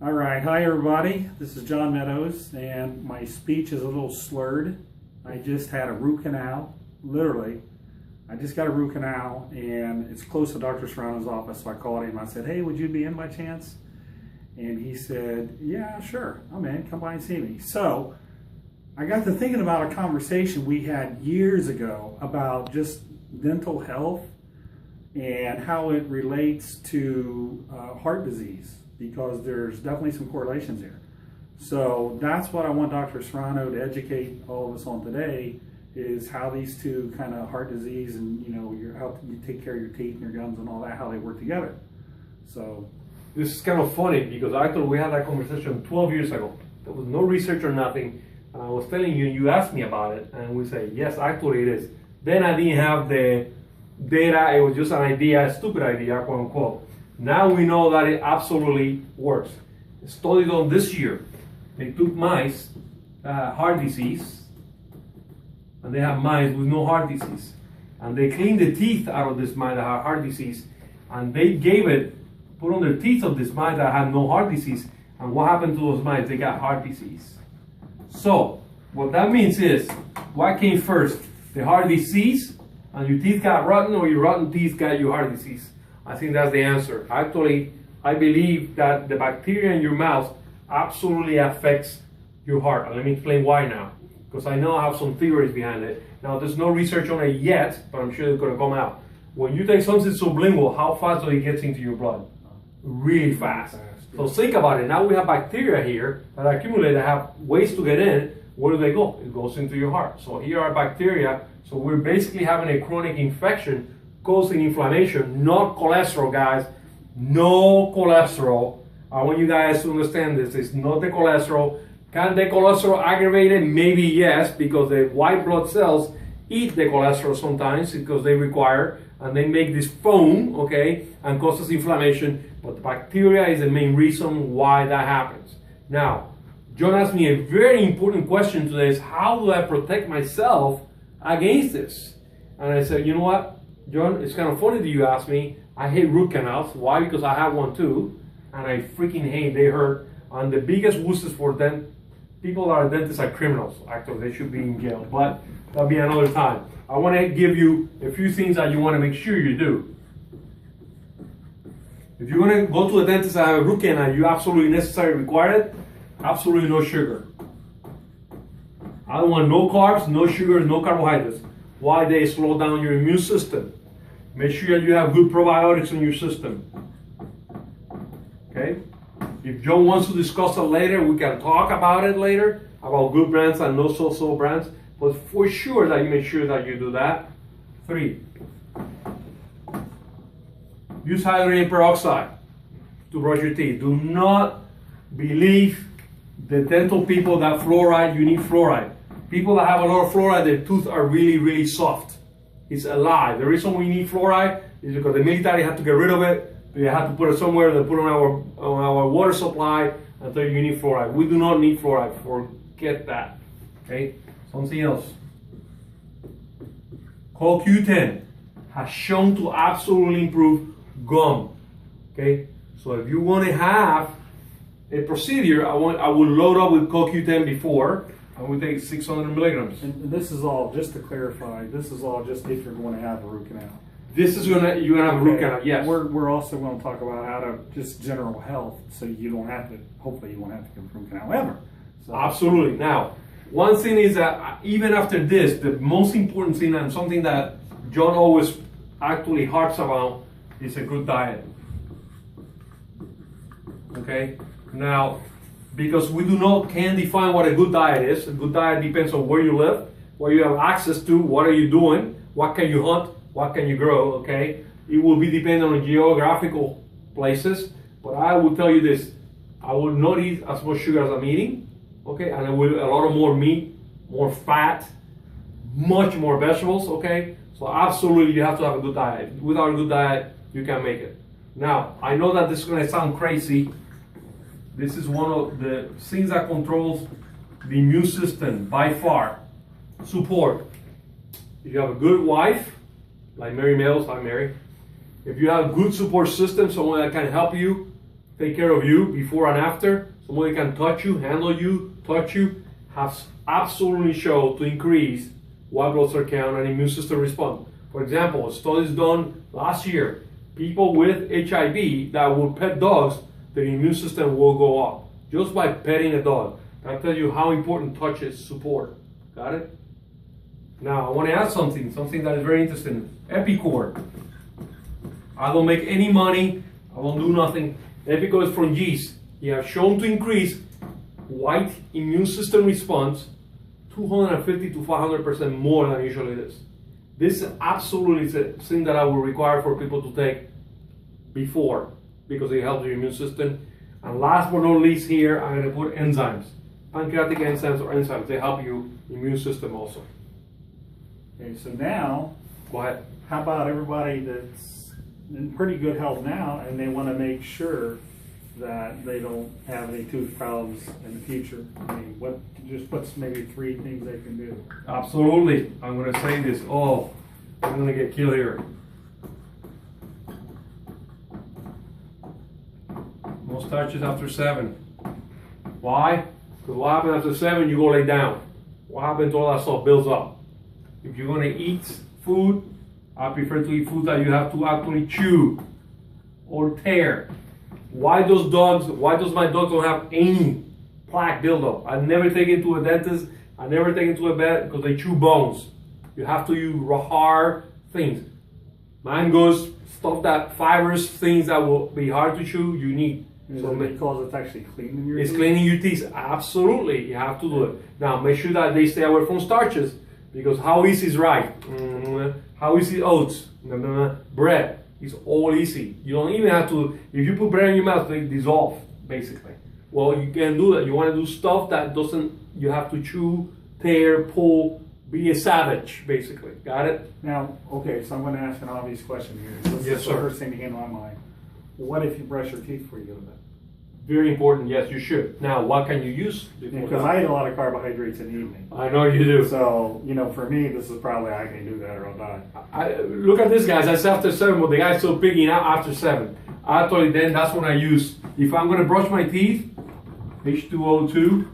All right, hi everybody. This is John Meadows, and my speech is a little slurred. I just had a root canal, literally. I just got a root canal, and it's close to Dr. Serrano's office, so I called him. I said, hey, would you be in by chance? And he said, yeah, sure, I'm in. Come by and see me. So I got to thinking about a conversation we had years ago about just dental health and how it relates to heart disease, because there's definitely some correlations here. So that's what I want Dr. Serrano to educate all of us on today, is how these two kind of heart disease and how you take care of your teeth and your gums and all that, how they work together. So this is kind of funny because actually we had that conversation 12 years ago. There was no research or nothing. And I was telling you, you asked me about it, and we say, yes, actually it is. Then I didn't have the data, it was just an idea, a stupid idea, quote unquote. Now we know that it absolutely works. A study done this year, they took mice, heart disease, and they have mice with no heart disease. And they cleaned the teeth out of this mice that had heart disease, and they put on their teeth of this mice that had no heart disease. And what happened to those mice? They got heart disease. So, what that means is, what came first? The heart disease, and your teeth got rotten, or your rotten teeth got your heart disease? I think that's the answer. Actually, I believe that the bacteria in your mouth absolutely affects your heart. And let me explain why now, because I know I have some theories behind it. Now, there's no research on it yet, but I'm sure it's going to come out. When you take something sublingual, how fast does it get into your blood? Really fast. So think about it. Now we have bacteria here that accumulate, that have ways to get in. Where do they go? It goes into your heart. So here are bacteria. So we're basically having a chronic infection causing inflammation, not cholesterol, guys. No cholesterol. I want you guys to understand this. It's not the cholesterol. Can the cholesterol aggravate it? Maybe yes, because the white blood cells eat the cholesterol sometimes because they require, and they make this foam, okay, and causes inflammation. But the bacteria is the main reason why that happens. Now, John asked me a very important question today, is how do I protect myself against this? And I said, you know what, John, it's kind of funny that you asked me. I hate root canals. Why? Because I have one too, and I freaking hate, they hurt. And the biggest wusses for them, people that are dentists are criminals. Actually, they should be in jail, but that'll be another time. I want to give you a few things that you want to make sure you do. If you're going to go to a dentist and have a root canal, you absolutely necessarily require it. Absolutely no sugar. I don't want no carbs, no sugar, no carbohydrates. Why? They slow down your immune system. Make sure that you have good probiotics in your system. Okay? If John wants to discuss it later, we can talk about it later, about good brands and no so-so brands. But for sure that you make sure that you do that. 3. Use hydrogen peroxide to brush your teeth. Do not believe the dental people that fluoride, you need fluoride. People that have a lot of fluoride, their teeth are really, really soft. It's a lie. The reason we need fluoride is because the military had to get rid of it. They had to put it somewhere. They put it on our water supply and tell you need fluoride. We do not need fluoride. Forget that. Okay? Something else. CoQ10 has shown to absolutely improve gum. Okay? So if you want to have a procedure, I will load up with CoQ10 before. I will take 600 milligrams. And this is all, just to clarify, this is all just if you're going to have a root canal. This is you're gonna have a root canal, yes. We're also going to talk about how to just general health, so you don't have to. Hopefully, you won't have to get a root canal ever. So. Absolutely. Now, one thing is that even after this, the most important thing, and something that John always actually harps about, is a good diet. Okay. Now, because we can't define what a good diet is. A good diet depends on where you live, what you have access to, what are you doing, what can you hunt, what can you grow, okay? It will be dependent on geographical places, but I will tell you this, I will not eat as much sugar as I'm eating, okay? And I will a lot of more meat, more fat, much more vegetables, okay? So absolutely you have to have a good diet. Without a good diet, you can't make it. Now, I know that this is gonna sound crazy. This is one of the things that controls the immune system by far. Support. If you have a good wife, like Mary Mills, I'm Mary. If you have a good support system, someone that can help you take care of you before and after. Somebody can touch you, handle you, touch you, has absolutely shown to increase white blood cell count and immune system response. For example, studies done last year, people with HIV that will pet dogs, their immune system will go up just by petting a dog. That tells you how important touch is support. Got it? Now, I want to add something that is very interesting. Epicor. I don't make any money. I don't do nothing. Epicor is from yeast. He has shown to increase white immune system response 250 to 500% more than usually it is. This absolutely is a thing that I will require for people to take before, because it helps your immune system. And last but not least here, I'm going to put enzymes. Pancreatic enzymes or enzymes, they help your immune system also. Okay, so now, Go ahead. how about everybody that's in pretty good health now and they want to make sure that they don't have any tooth problems in the future? I mean, what's maybe 3 things they can do? Absolutely. I'm going to say this. Oh, I'm going to get killed here. No starches after 7. Why? Because what happens after 7, you go lay down. What happens to all that stuff builds up? If you're going to eat food, I prefer to eat food that you have to actually chew or tear. Why does my dogs don't have any plaque buildup? I never take it to a dentist. I never take it to a vet because they chew bones. You have to use hard things. Mangoes, stuff that fibers, things that will be hard to chew, you need. So because it's actually cleaning your It's teeth? cleaning your teeth. Absolutely, you have to do it. Now, make sure that they stay away from starches, because how easy is right? How easy oats? Bread is all easy. You don't even have to. If you put bread in your mouth, they dissolve basically. Well, you can do that. You want to do stuff that doesn't. You have to chew, tear, pull. Be a savage, basically. Got it? Now, okay, so I'm going to ask an obvious question here. This Yes, is sir. the first thing that came to my mind. What if you brush your teeth before you go to bed? Very important. Yes, you should. Now, what can you use? Because I eat a lot of carbohydrates in the evening. I know you do. So, for me, this is probably, I can do that or I'll die. Look at this, guys. I said after 7, but the guy's still picking out after 7. Actually, then that's when I use. If I'm going to brush my teeth, H2O2,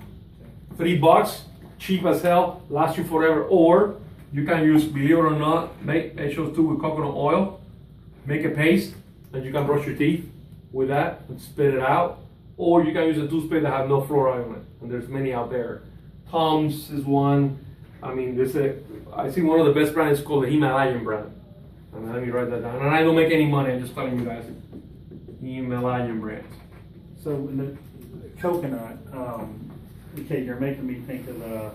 $3, cheap as hell, lasts you forever. Or you can use, believe it or not, make H2O2 with coconut oil, make a paste, and you can brush your teeth with that and spit it out. Or you can use a toothpaste that has no fluoride on it, and there's many out there. Tom's is one. I mean, I think one of the best brands is called the Himalayan brand. And let me write that down. And I don't make any money. I'm just telling you guys. Himalayan brand. So, in the coconut, okay, you're making me think of the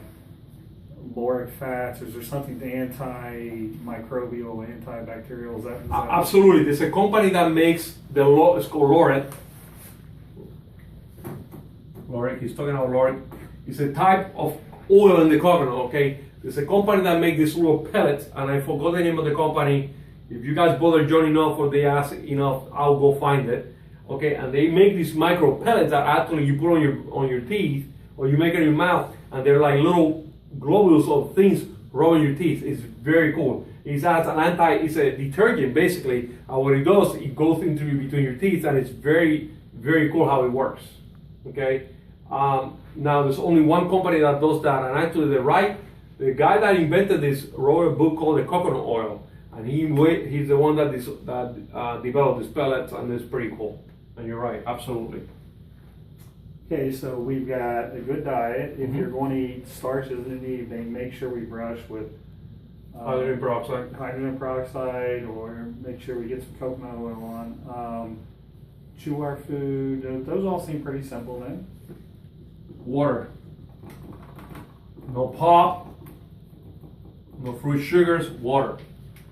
lauric fats. Is there something antimicrobial, antibacterial? Is that Absolutely. There's a company that makes it's called Lauric. Lauric, he's talking about Lauric. It's a type of oil in the coconut, okay? There's a company that makes these little pellets, and I forgot the name of the company. If you guys bother John enough or they ask enough, I'll go find it. Okay, and they make these micro pellets that actually you put on your teeth, or you make it in your mouth, and they're like little globules of things rubbing your teeth. It's very cool. It's a detergent basically, and what it does, it goes into between your teeth, and it's very, very cool how it works. Okay. Now there's only one company that does that, and actually the guy that invented this wrote a book called The Coconut Oil, and he's the one that developed these pellets, and it's pretty cool. And you're right, absolutely. Okay, so we've got a good diet. If you're going to eat starches in the evening, make sure we brush with Hydrogen peroxide, or make sure we get some coconut oil on. Chew our food. Those all seem pretty simple then. Water. No pop, no fruit sugars, water.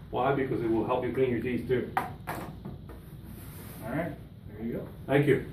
Why? Because it will help you clean your teeth too. All right, there you go. Thank you.